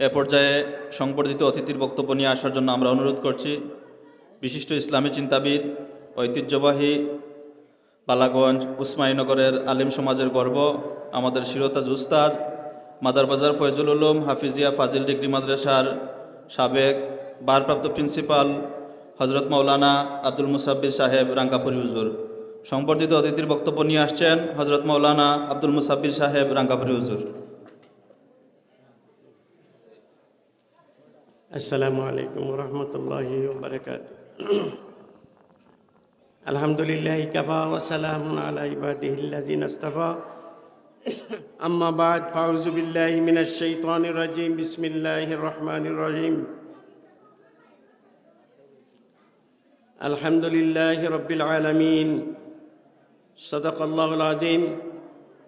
এ পর্যায়ে সংবর্ধিত অতিথির বক্তব্য নিয়ে আসার জন্য আমরা অনুরোধ করছি বিশিষ্ট ইসলামী চিন্তাবিদ, ঐতিহ্যবাহী বালাগঞ্জ উসমানীনগরের আলিম সমাজের গর্ব, আমাদের শিরতাজ উস্তাদ, মাদারবাজার ফয়জুল উলুম হাফিজিয়া ফাজিল ডিগ্রি মাদ্রাসার সাবেক ভারপ্রাপ্ত প্রিন্সিপাল হজরত মৌলানা আব্দুল মুসাব্বির সাহেব রাঙ্গাপুরি হুজুর। সংবর্ধিত অতিথির বক্তব্য নিয়ে আসছেন হজরত মৌলানা আব্দুল মুসাব্বির সাহেব রাঙ্গাপুরি হুজুর। আসসালামু আলাইকুম ওয়া রাহমাতুল্লাহি ওয়া বারাকাতুহু। আলহামদুলিল্লাহি কাফা ওয়া সালামুন আলা ইবাদিহিল্লাযিনা ইসতাফা। আম্মা বা'দ, ফাউযু বিল্লাহি মিনাশ শাইতানির রাজীম। বিসমিল্লাহির রহমানির রহিম। আলহামদুলিল্লাহি রাব্বিল আলামিন। সাদাকাল্লাহুল আযীম।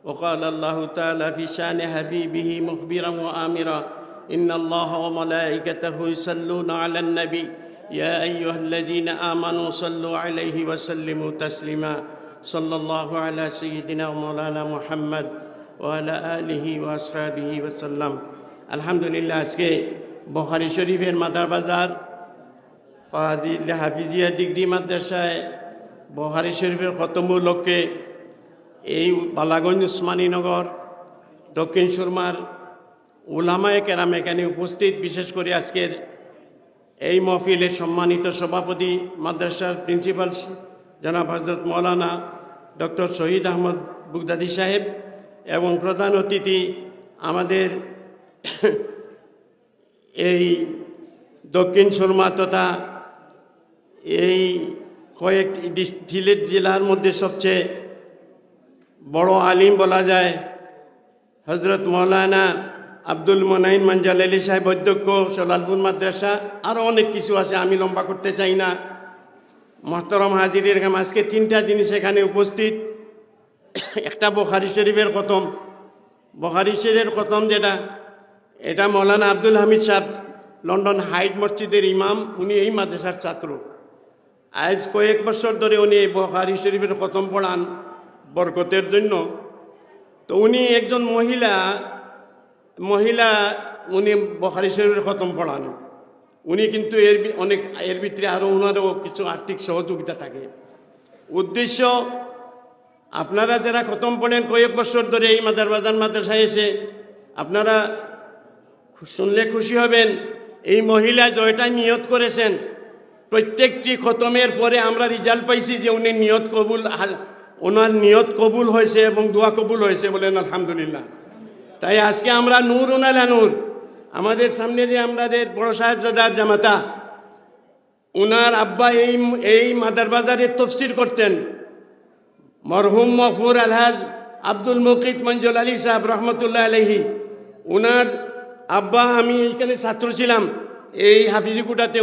ওয়া ক্বালা আল্লাহু তাআলা ফি শানি হাবিবিহি মুখবিরান ওয়া আমিরা। إن الله وملائكته يصلون على النبي يا أيها الذين آمنوا صلوا عليه وسلموا تسليما صلى الله على سيدنا ومولانا محمد وعلى آله وأصحابه وسلم। আলহামদুলিল্লাহ, আজকে বুখারী শরীফের মাদারবাজার হাফিজিয়া ডিগ্রি মাদ্রাসায় বুখারী শরীফের খতম উপলক্ষে এই বালাগঞ্জ উসমানীনগর দক্ষিণ সুরমার উলামায়ে কেরাম এখানে উপস্থিত, বিশেষ করে আজকের এই মহফিলের সম্মানিত সভাপতি মাদ্রাসার প্রিন্সিপাল জনাব হযরত মৌলানা ডক্টর শহীদ আহমদ বুগদাদি সাহেব এবং প্রধান অতিথি আমাদের এই দক্ষিণ সুরমা তথা এই কয়েক সিলেট জেলার মধ্যে সবচেয়ে বড় আলিম বলা যায় হজরত মৌলানা আব্দুল মোনাইন মঞ্জাল আলী সাহেব অধ্যক্ষ সলালপুর মাদ্রাসা, আরও অনেক কিছু আছে, আমি লম্বা করতে চাই না। মোহতরম হাজিরের আজকে তিনটা জিনিস এখানে উপস্থিত। একটা বুখারী শরীফের খতম। বুখারী শরীফের খতম যেটা, এটা মৌলানা আব্দুল হামিদ সাহেব লন্ডন হাইট মসজিদের ইমাম, উনি এই মাদ্রাসার ছাত্র। আজ কয়েক বছর ধরে উনি এই বুখারী শরীফের খতম পড়ান বরকতের জন্য। তো উনি একজন মহিলা উনি বুখারী শরীফের খতম পড়ান। উনি কিন্তু এর ভিতরে আরও ওনারও কিছু আর্থিক সহযোগিতা থাকে। উদ্দেশ্য, আপনারা যারা খতম পড়েন কয়েক বছর ধরে এই মাদারবাজার মাদ্রাসায় এসে, আপনারা শুনলে খুশি হবেন, এই মহিলা জয়টা নিয়ত করেছেন। প্রত্যেকটি খতমের পরে আমরা রেজাল্ট পাইছি যে উনি ওনার নিয়ত কবুল হয়েছে এবং দোয়া কবুল হয়েছে, বলেন আলহামদুলিল্লাহ। তাই আজকে আমরা নূর ওনালা নূর, আমাদের সামনে যে আমাদের বড় সাহেবজাদার জামাতা, ওনার আব্বা এই মাদারবাজারে তফসির করতেন। মরহুম মফুর আলহাজ আব্দুল মুকিত মঞ্জুল আলী সাহেব রহমতুল্লাহ আলাইহি, ওনার আব্বা, আমি এইখানে ছাত্র ছিলাম এই হাফিজি কুটাতে,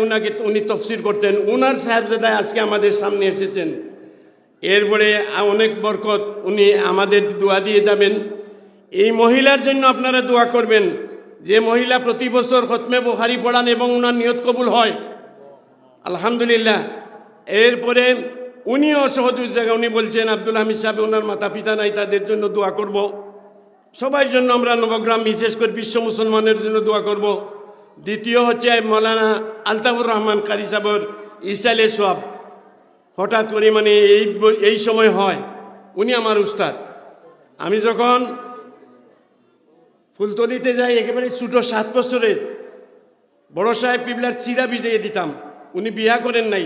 উনি তফসির করতেন। ওনার সাহেবজাদায় আজকে আমাদের সামনে এসেছেন। এরপরে অনেক বরকত, উনি আমাদের দোয়া দিয়ে যাবেন। এই মহিলার জন্য আপনারা দোয়া করবেন, যে মহিলা প্রতি বছর খতমে বুখারী পড়ান এবং ওনার নিয়ত কবুল হয় আলহামদুলিল্লাহ। এরপরে উনিও সহযোগিতা, উনি বলছেন আব্দুল হামিদ সাহেব ওনার মাতা পিতা নাই, তাদের জন্য দোয়া করব। সবার জন্য আমরা নবগ্রাম বিশেষ করে বিশ্ব মুসলমানের জন্য দোয়া করব। দ্বিতীয় হচ্ছে মৌলানা আলতাফুর রহমান কারি সাহেবের ইসালে সোয়াব। হঠাৎ করে মানে এই সময় হয়, উনি আমার উস্তাদ। আমি যখন ফুলতলিতে যাই, একেবারে ছোটো 7 বছরের, বড় সাহেব পিবলার চিরা ভিজিয়ে দিতাম। উনি বিয়া করেন নাই,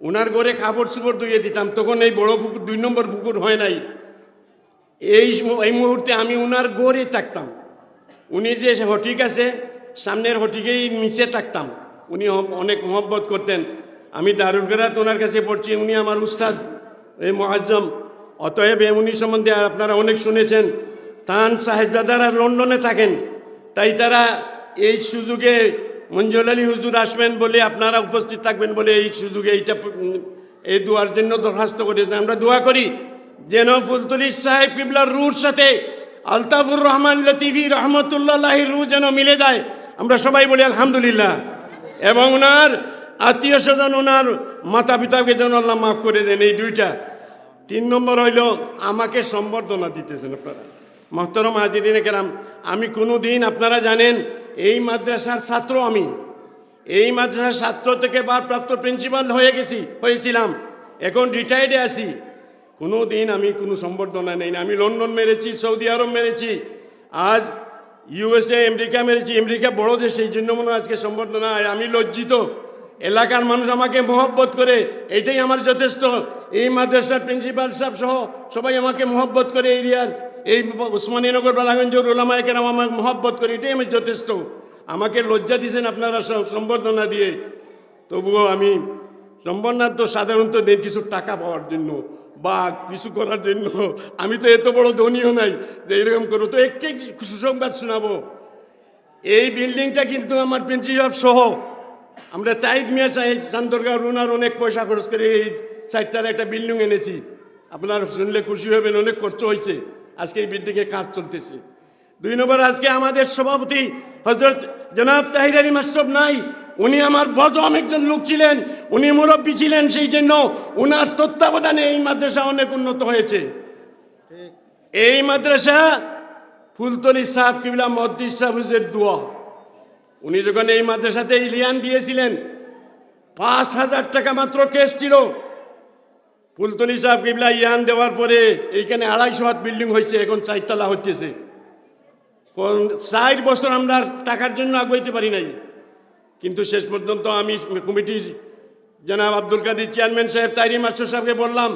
ওনার ঘরে কাপড় চোপড় ধুয়ে দিতাম। তখন এই বড় পুকুর 2 নম্বর পুকুর হয় নাই। এই মুহূর্তে আমি ওনার ঘরে থাকতাম। উনি যে হটিক আছে, সামনের হটিকেই নিচে থাকতাম। উনি অনেক মহব্বত করতেন। আমি দারুল কেরাত ওনার কাছে পড়ছি, উনি আমার উস্তাদ এই মুআজ্জম। অতএব উনি সম্বন্ধে আপনারা অনেক শুনেছেন। তান সাহেবজাদারা লন্ডনে থাকেন, তাই তারা এই সুযোগে মঞ্জুল আলী হুজুর আসবেন বলে, আপনারা উপস্থিত থাকবেন বলে এই সুযোগে এই দোয়ার জন্য দরখাস্ত করেছেন। আমরা দোয়া করি যেন ফুলতলি সাহেব কিবলার রুর সাথে আলতাফুর রহমান লতিফি রহমতুল্লাহির রু যেন মিলে যায়। আমরা সবাই বলি আলহামদুলিল্লাহ। এবং ওনার আত্মীয় স্বজন, ওনার মাতা পিতাকে যেন আল্লাহ মাফ করে দেন। এই দুইটা। 3 নম্বর হইল আমাকে সম্বর্ধনা দিতেছেন আপনারা। মোহতরম হাজিরিন কেরাম, আমি কোনো দিন, আপনারা জানেন এই মাদ্রাসার ছাত্র আমি। এই মাদ্রাসার ছাত্র থেকে ভারপ্রাপ্ত প্রিন্সিপাল হয়েছিলাম, এখন রিটায়ার্ডে আছি। কোনো দিন আমি কোনো সম্বর্ধনা নেই না। আমি লন্ডন মেরেছি, সৌদি আরব মেরেছি, আজ ইউএসএ আমেরিকা মেরেছি। আমেরিকা বড় দেশ, সেই জন্য মনে হয় আজকে সম্বর্ধনা। আমি লজ্জিত। এলাকার মানুষ আমাকে মহব্বত করে, এটাই আমার যথেষ্ট। এই মাদ্রাসার প্রিন্সিপাল সাহেব সহ সবাই আমাকে মহব্বত করে, এরিয়ার এই উসমানীনগর বালাগঞ্জের ওলামায়ে কেরাম আমাকে মহব্বত করে, এটাই আমি যথেষ্ট। আমাকে লজ্জা দিয়েছেন আপনারা সম্বর্ধনা দিয়ে। তবুও আমি সম্বর্ধনা তো সাধারণত দেন কিছু টাকা পাওয়ার জন্য বা কিছু করার জন্য। আমি তো এত বড় ধনীও নাই যে এরকম করবো। তো একটি সুসংবাদ শোনাবো। এই বিল্ডিংটা কিন্তু আমার প্রিন্সিপাল সহ আমরা তাইদ মিয়া চান্দরগাঁও ওনার অনেক পয়সা খরচ করে এই চারটার একটা বিল্ডিং এনেছি। আপনারা শুনলে খুশি হবেন, অনেক খরচ হয়েছে। আজকে এই বিল্ডিংয়ে কাজ চলতেছে। 2 নম্বর, আজকে আমাদের সভাপতি হযরত জনাব তাহির আলী মাশরাফি নাই, উনি আমার বজম একজন লোক ছিলেন, উনি মুরব্বী ছিলেন, সেই জন্য উনার তত্ত্বাবধানে এই মাদ্রাসা অনেক উন্নত হয়েছে। এই মাদ্রাসা ফুলতলি সাহেব কিবলা মহদ্দিস সাহেবের দোয়া। উনি যখন এই মাদ্রাসাতে ইলিয়ান দিয়েছিলেন, 5,000 টাকা মাত্র কেস ছিল। ফুলতলি সাহেব কিবলা ইয়ান দেওয়ার পরে এইখানে 250 হাত বিল্ডিং হয়েছে, এখন 4 তলা হচ্ছে। 4 বছর আমরা টাকার জন্য আগাইতে পারি নাই, কিন্তু শেষ পর্যন্ত আমি কমিটির জনাব আব্দুল কাদের চেয়ারম্যান সাহেব তাইরি মাস্টার সাহেবকে বললাম,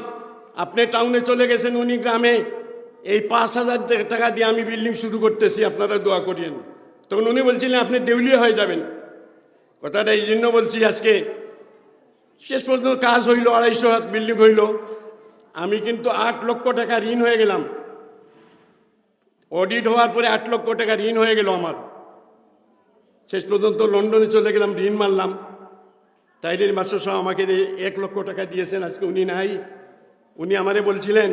আপনি টাউনে চলে গেছেন, উনি গ্রামে, এই 5,000 টাকা দিয়ে আমি বিল্ডিং শুরু করতেছি, আপনারা দোয়া করিয়েন। তখন উনি বলছিলেন আপনি দেউলিয়া হয়ে যাবেন। কথাটা এই জন্য বলছি, আজকে শেষ পর্যন্ত কাজ হইল, 250 হাত বিল্ডিং হইল। আমি কিন্তু 8 লক্ষ টাকা ঋণ হয়ে গেলাম। অডিট হওয়ার পরে 8 লক্ষ টাকা ঋণ হয়ে গেল আমার। শেষ পর্যন্ত লন্ডনে চলে গেলাম, ঋণ মারলাম। তাইদের মাস্টার সাহেব আমাকে 1 লক্ষ টাকা দিয়েছেন, আজকে উনি নাই। উনি আমারে বলছিলেন,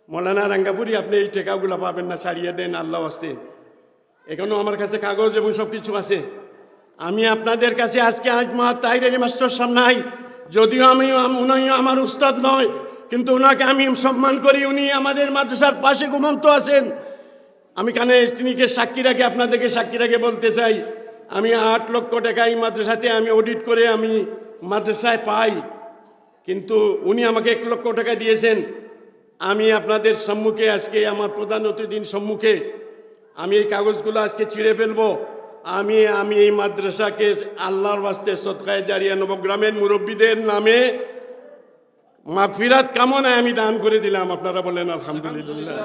মৌলানা রাঙ্গাপুরি আপনি এই টাকাগুলো পাবেন না, ছাড়িয়ে দেন, আল্লাহ আসতে। এখনও আমার কাছে কাগজ এবং সব কিছু আছে। আমি আপনাদের কাছে আজকে তাহির আলী মাস্টার সাহেব নাই, যদিও উনি আমার উস্তাদ নয়, কিন্তু ওনাকে আমি সম্মান করি। উনি আমাদের মাদ্রাসার পাশে ঘুমন্ত আছেন। আমি কানে তিনিকে সাক্ষী রাখে, আপনাদেরকে সাক্ষী রাখে বলতে চাই, আমি 8 লক্ষ টাকা এই মাদ্রাসাতে আমি অডিট করে আমি মাদ্রাসায় পাই, কিন্তু উনি আমাকে 1 লক্ষ টাকা দিয়েছেন। আমি আপনাদের সম্মুখে আজকে, আমার প্রধান অতিথির সম্মুখে আমি এই কাগজগুলো আজকে ছিঁড়ে ফেলবো। আমি এই মাদ্রাসাকে আল্লাহর ওয়াস্তে সদকায়ে জারিয়া নবগ্রামের মুরব্বীদের নামে মাগফিরাত কামনায় আমি দান করে দিলাম। আপনারা বলেন আলহামদুলিল্লাহ।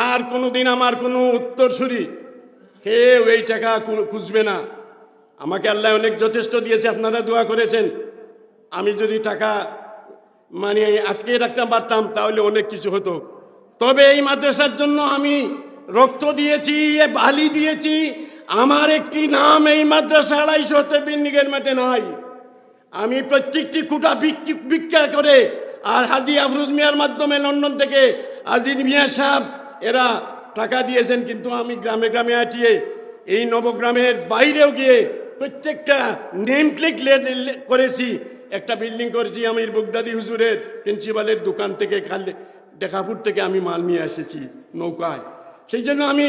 আর কোনোদিন আমার কোনো উত্তরসূরি কেউ এই টাকা খুঁজবে না। আমাকে আল্লাহ অনেক যথেষ্ট দিয়েছে, আপনারা দোয়া করেছেন। আমি যদি টাকা মানে আটকে রাখতে পারতাম তাহলে অনেক কিছু হতো। তবে এই মাদ্রাসার জন্য আমি রক্ত দিয়েছি, বালি দিয়েছি। আমার একটি নাম এই মাদ্রাসা 250 বিল্ডিংয়ের মধ্যে নাই। আমি প্রত্যেকটি কুটা ভিক্ষা করে, আর হাজি আফরোজ মিয়ার মাধ্যমে লন্ডন থেকে আজিজ মিয়া সাহেব এরা টাকা দিয়েছেন, কিন্তু আমি গ্রামে গ্রামে আটিয়ে এই নবগ্রামের বাইরেও গিয়ে প্রত্যেকটা নেম ক্লিক করেছি। একটা বিল্ডিং করেছি আমির বগদাদি হুজুরের প্রিন্সিপালের দোকান থেকে, দেখাপুর থেকে আমি মাল নিয়ে এসেছি নৌকায়। সেই জন্য আমি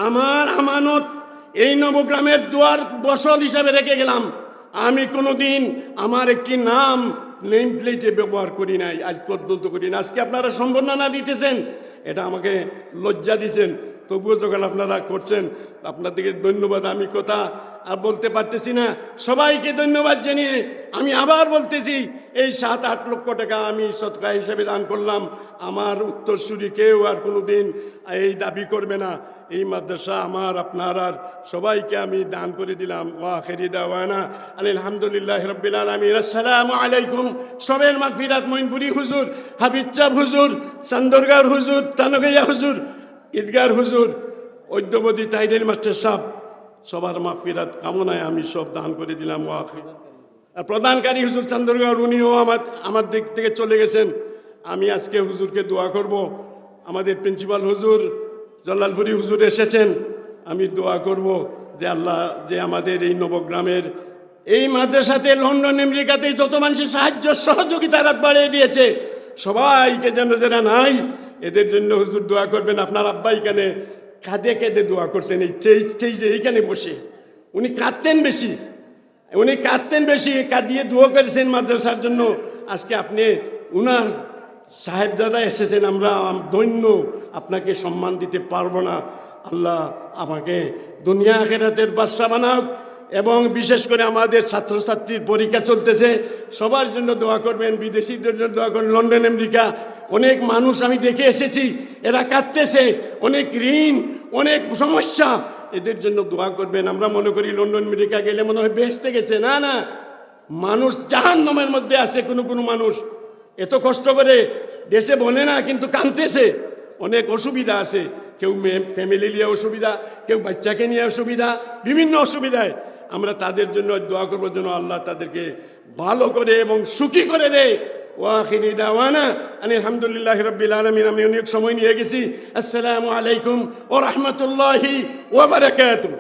আমার আমানত এই নবগ্রামের দুয়ার বসল হিসাবে রেখে গেলাম। আমি কোনোদিন আমার একটি নাম নেম প্লেটে ব্যবহার করি নাই, আজ পর্যন্ত করি না। আজকে আপনারা সম্বর্ধনা দিতেছেন, এটা আমাকে লজ্জা দিয়েছেন, তবুও যখন আপনারা করছেন আপনাদেরকে ধন্যবাদ। আমি কথা আর বলতে পারতেছি না। সবাইকে ধন্যবাদ জানিয়ে আমি আবার বলতেছি, এই 7-8 লক্ষ টাকা আমি সদকা হিসেবে দান করলাম। আমার উত্তরসূরি কেউ আর কোনো দিন এই দাবি করবে না। এই মাদ্রাসা আমার, আপনার, আর সবাইকে আমি দান করে দিলাম। ওয়া আখিরি দাওয়ানা আলহামদুলিল্লাহি রাব্বিল আলামিন। আসসালামু আলাইকুম। সবের মাগফিরাত মঈনপুরি হুজুর, হাবিব চাঁদ হুজুর, চান্দরগাঁর হুজুর, তানগাইয়া হুজুর, ঈদগার হুজুর, ঐদ্যবদী তাহির মাস্টার সাহেব, সবার মাগফিরাত কামনায় আমি সব দান করে দিলাম। ওয়া আখিরি। আর প্রধানকারী হুজুর চান্দরগাঁর, উনিও আমার দিক থেকে চলে গেছেন। আমি আজকে হুজুরকে দোয়া করব। আমাদের প্রিন্সিপাল হুজুর জল্লালপুরি হুজুর এসেছেন, আমি দোয়া করব যে আল্লাহ যে আমাদের এই নবগ্রামের এই মাদ্রাসাতে লন্ডন আমেরিকাতে যত মানুষের সাহায্য সহযোগিতা বাড়িয়ে দিয়েছে, সবাইকে যেন যারা নাই এদের জন্য হুজুর দোয়া করবেন। আপনার আব্বা এখানে কাঁদে কেঁদে দোয়া করছেন, এই যে এইখানে বসে উনি কাঁদতেন বেশি, কাঁদিয়ে দোয়া করেছেন মাদ্রাসার জন্য। আজকে আপনি উনার সাহেবজাদা এসেছেন, আমরা দৈন্য আপনাকে সম্মান দিতে পারবো না। আল্লাহ আমাকে দুনিয়া আখিরাতের বাদশা বানাক, এবং বিশেষ করে আমাদের ছাত্রছাত্রীর পরীক্ষা চলতেছে, সবার জন্য দোয়া করবেন, বিদেশিদের জন্য দোয়া করবেন। লন্ডন আমেরিকা অনেক মানুষ আমি দেখে এসেছি, এরা কাঁদতেছে, অনেক ঋণ, অনেক সমস্যা, এদের জন্য দোয়া করবেন। আমরা মনে করি লন্ডন আমেরিকা গেলে মনে হয় বেহেশতে গেছে, না না, মানুষ জাহান্নামের মধ্যে আছে। কোনো মানুষ এত কষ্ট করে দেশে বলে না, কিন্তু কাঁদতেছে, অনেক অসুবিধা আছে, কেউ ফ্যামিলি নিয়ে অসুবিধা, কেউ বাচ্চাকে নিয়ে অসুবিধা, বিভিন্ন অসুবিধায়। আমরা তাদের জন্য দোয়া করবো যেন আল্লাহ তাদেরকে ভালো করে এবং সুখী করে দেয়। ওয়াখিরি দাওয়ানা আলহামদুলিল্লাহি রাব্বিল আলামিন। আমি অনেক সময় নিয়ে গেছি। আসসালামু আলাইকুম ওয়া রাহমাতুল্লাহি ওয়া বারাকাতুহু।